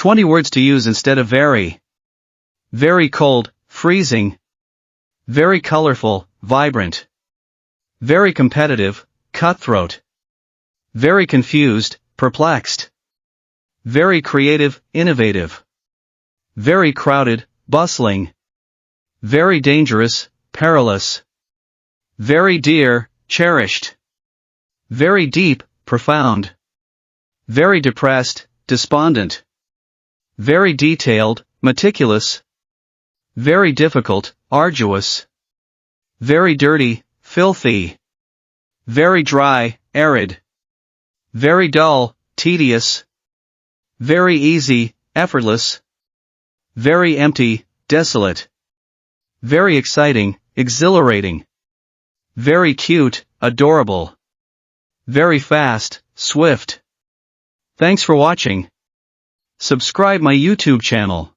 20 words to use instead of very. Very cold, freezing. Very colorful, vibrant. Very competitive, cutthroat. Very confused, perplexed. Very creative, innovative. Very crowded, bustling. Very dangerous, perilous. Very dear, cherished. Very deep, profound. Very depressed, despondent. Very detailed, meticulous. Very difficult, arduous. Very dirty, filthy. Very dry, arid. Very dull, tedious. Very easy, effortless. Very empty, desolate. Very exciting, exhilarating. Very cute, adorable. Very fast, swift. Thanks for watching. Subscribe my YouTube channel.